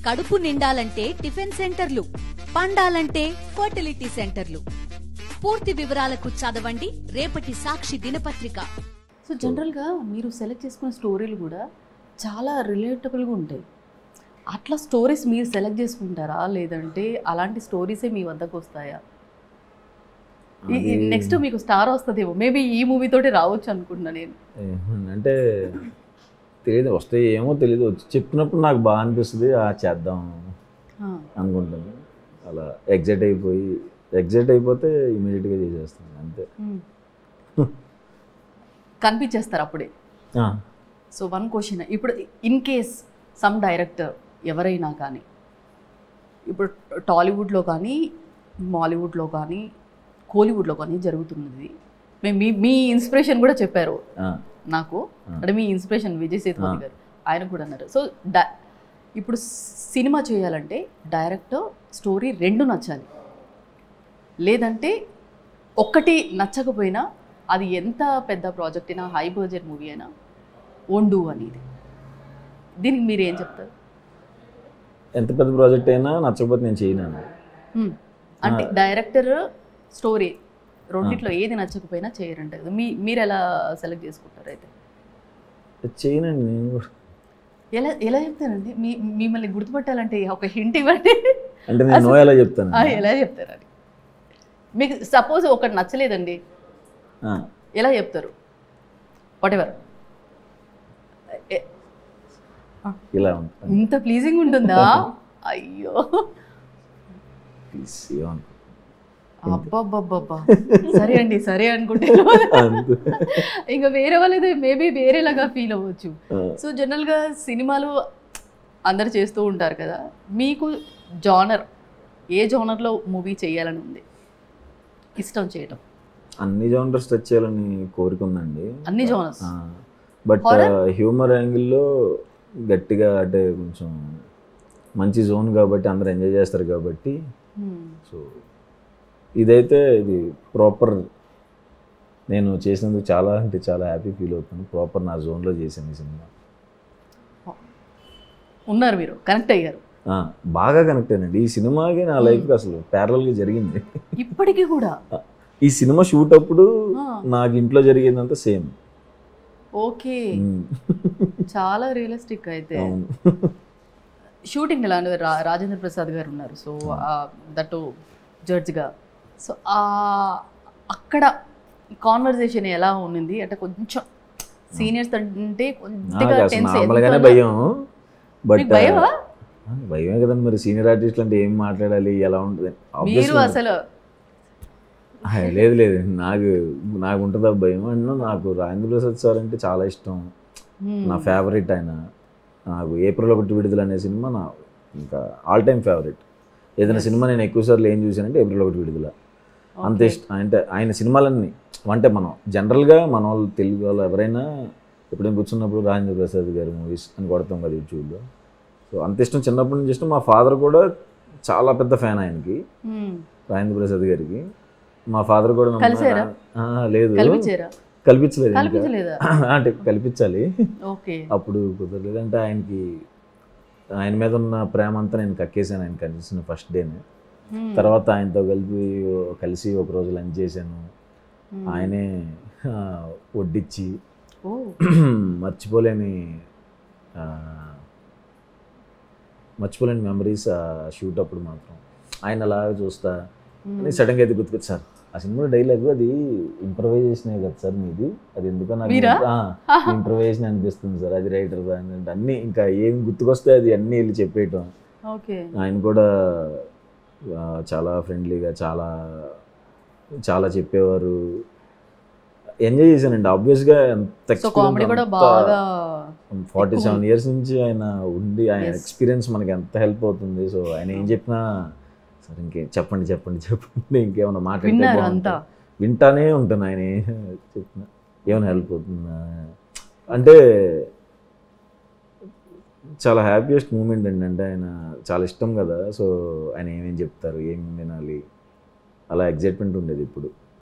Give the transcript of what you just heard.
కడుపు నిండాలంటే టిఫిన్ సెంటర్లు, పండాలంటే ఫర్టిలిటీ సెంటర్లు. పూర్తి వివరాలకు చదవండి రేపటి సాక్షి దినపత్రిక. సో జనరల్గా మీరు సెలెక్ట్ చేసుకున్న స్టోరీలు కూడా చాలా రిలేటబుల్గా ఉంటాయి. అట్లా స్టోరీస్ మీరు సెలెక్ట్ చేసుకుంటారా, లేదంటే అలాంటి స్టోరీసే మీ వద్దకు వస్తాయా? నెక్స్ట్ మీకు స్టార్ వస్తుందేమో, మేబీ ఈ మూవీతోటి రావచ్చు అనుకుంటున్నా నేను. అంటే తెలియదు, వస్తే ఏమో తెలియదు, వచ్చి చెప్పినప్పుడు నాకు బాగా అనిపిస్తుంది, చేద్దాం అనుకుంటాను. అలా ఎగ్జైట్ అయిపోతే ఇమీడియట్గా చేసేస్తాను అంతే. కనిపించేస్తారు అప్పుడే. సో వన్ క్వశ్చన్, ఇప్పుడు ఇన్ కేస్ సమ్ డైరెక్టర్ ఎవరైనా కానీ, ఇప్పుడు టాలీవుడ్లో కానీ మాలీవుడ్లో కానీ కోలీవుడ్లో కానీ జరుగుతున్నది, మీ ఇన్స్పిరేషన్ కూడా చెప్పారు నాకు, అంటే మీ ఇన్స్పిరేషన్ విజయ్ సేతుపతి గారు, ఆయన కూడా అన్నారు. సో ఇప్పుడు సినిమా చేయాలంటే డైరెక్టర్ స్టోరీ రెండు నచ్చాలి, లేదంటే ఒక్కటి నచ్చకపోయినా అది ఎంత పెద్ద ప్రాజెక్ట్ అయినా, హై బడ్జెట్ మూవీ అయినా వండు అనేది. దీనికి మీరు ఏం చెప్తారు? ఎంత పెద్ద ప్రాజెక్ట్ అయినా నచ్చకపోతే నేను చేయను. అంటే డైరెక్టర్ స్టోరీ రెండిట్లో ఏది నచ్చకపోయినా చేయరంట కదా, మీరు ఎలా సెలెక్ట్ చేసుకుంటారు? అయితే చేయనండి నేను. ఎలా చెప్తారండి? మిమ్మల్ని గుర్తుపట్టాలంటే ఒక హింట్ ఇవ్వండి. అంటే నేను ఎలా చెప్తాను, ఎలా చెప్తారు అని? మీకు సపోజ్ ఒకటి నచ్చలేదండి, ఎలా చెప్తారు? వాట్ ఎవర్, ఇలా ఇంత ప్లీజింగ్ ఉంటుందా? అయ్యో అబ్బాబ్బాబ్బా, సరే అండి సరే అనుకుంటే ఇంకా వేరే వాళ్ళైతే మేబీ వేరేలాగా ఫీల్ అవ్వచ్చు. సో జనరల్గా సినిమాలు అందరు చేస్తూ ఉంటారు కదా, మీకు జానర్ ఏ జానర్లో మూవీ చేయాలని ఉంది, ఇష్టం చేయడం? అన్ని జానర్స్ టచ్ చేయాలని కోరిక ఉందండి, అన్ని జానర్స్. బట్ హ్యూమర్ యాంగిల్లో గట్టిగా, అంటే కొంచెం మంచి జోన్ కాబట్టి అందరు ఎంజాయ్ చేస్తారు కాబట్టి, సో ఇదైతే ఇది ప్రాపర్ నేను చేసినందుకు చాలా అంటే చాలా హ్యాపీ ఫీల్ అవుతాను. ప్రాపర్ నా జోన్లో చేశాను ఈ సినిమా. ఉన్నారు మీరు, కనెక్ట్ అయ్యారు, బాగా కనెక్ట్ అయినండి. ఈ సినిమాకి నా లైఫ్కి అసలు ప్యారలల్గా జరిగింది ఇప్పటికీ కూడా. ఈ సినిమా షూట్ అప్పుడు నాకు ఇంట్లో జరిగిందంతా సేమ్. ఓకే, చాలా రియలిస్టిక్. అయితే షూటింగ్ ఎలా? రాజేంద్ర ప్రసాద్ గారు ఉన్నారు, సో దట్ జడ్జ్గా. సో అక్కడ కాన్వర్జేషన్ ఎలా ఉన్నింది? అంటే కొంచెం సీనియర్స్ అంటే నార్మల్గానే భయం, బట్ భయమే కదండి మరి. సీనియర్ ఆర్టిస్టులు అంటే ఏం మాట్లాడాలి, ఎలా ఉంటుంది? మీరు అసలు లేదు నాకు ఉంటుంది ఆ భయం. అండ్ నాకు రాజేంద్ర ప్రసాద్ సార్ అంటే చాలా ఇష్టం, నా ఫేవరెట్ ఆయన. నాకు ఏప్రిల్ 1 విడుదల అనే సినిమా నా ఇంకా ఆల్ టైమ్ ఫేవరెట్. ఏదైనా సినిమా నేను ఎక్కువసార్లు ఏం చూసానంటే ఏప్రిల్ 1 విడుదల. అంత ఇష్టం అంటే ఆయన సినిమాలన్నీ. అంటే మనం జనరల్గా మన వాళ్ళు తెలుగు వాళ్ళు ఎవరైనా ఎప్పుడైనా కూర్చున్నప్పుడు రాజేంద్ర ప్రసాద్ గారి మూవీస్ అని కొడతాం కదా యూట్యూబ్లో. సో అంత ఇష్టం, చిన్నప్పటి నుంచి ఇష్టం. మా ఫాదర్ కూడా చాలా పెద్ద ఫ్యాన్ ఆయనకి, రాజేంద్ర ప్రసాద్ గారికి. మా ఫాదర్ కూడా లేదు కల్పించలేదు, అంటే కల్పించాలి, అప్పుడు కుదరలేదు. అంటే ఆయన మీద ఉన్న ప్రేమ అంతా నేను కక్కేసాను ఆయన కనిపించిన ఫస్ట్ డేనే. తర్వాత ఆయనతో కలిసి ఒక రోజు లంచ్ చేశాను, ఆయనే వడ్డిచ్చి మర్చిపోలేని మెమరీస్ షూట్ అప్పుడు మాత్రం. ఆయన అలాగా చూస్తా అని సడన్గా అయితే గుర్తుకొచ్చు, సార్ ఆ సినిమా డైలాగ్ అది ఇంప్రవైజేషన్ కదా సార్ మీది, అది ఎందుకో నాకు ఇంప్రవైజేషన్ అనిపిస్తుంది సార్, అది రైటర్ అన్నీ ఇంకా ఏం గుర్తుకొస్తే అది అన్నీ వెళ్ళి చెప్పేయటం. ఆయన కూడా చాలా ఫ్రెండ్లీగా చాలా చెప్పేవారు, ఎంజాయ్ చేశానండి. ఆబ్వియస్గా 47 years నుంచి ఆయన ఉండి ఆయన ఎక్స్పీరియన్స్ మనకి ఎంత హెల్ప్ అవుతుంది. సో ఆయన ఏం చెప్పినా సరే ఇంకేం చెప్పండి ఇంకేమైనా మాట్లాడితే వింటానే ఉంటాను. ఆయన చెప్పిన ఏమైనా హెల్ప్ అవుతుందా అంటే చాలా హ్యాపీయెస్ట్ మూమెంట్ అండి. అంటే ఆయన చాలా ఇష్టం కదా, సో ఆయన ఏమేం చెప్తారు, ఏం వినాలి, అలా ఎగ్జైట్మెంట్ ఉండేది ఇప్పుడు.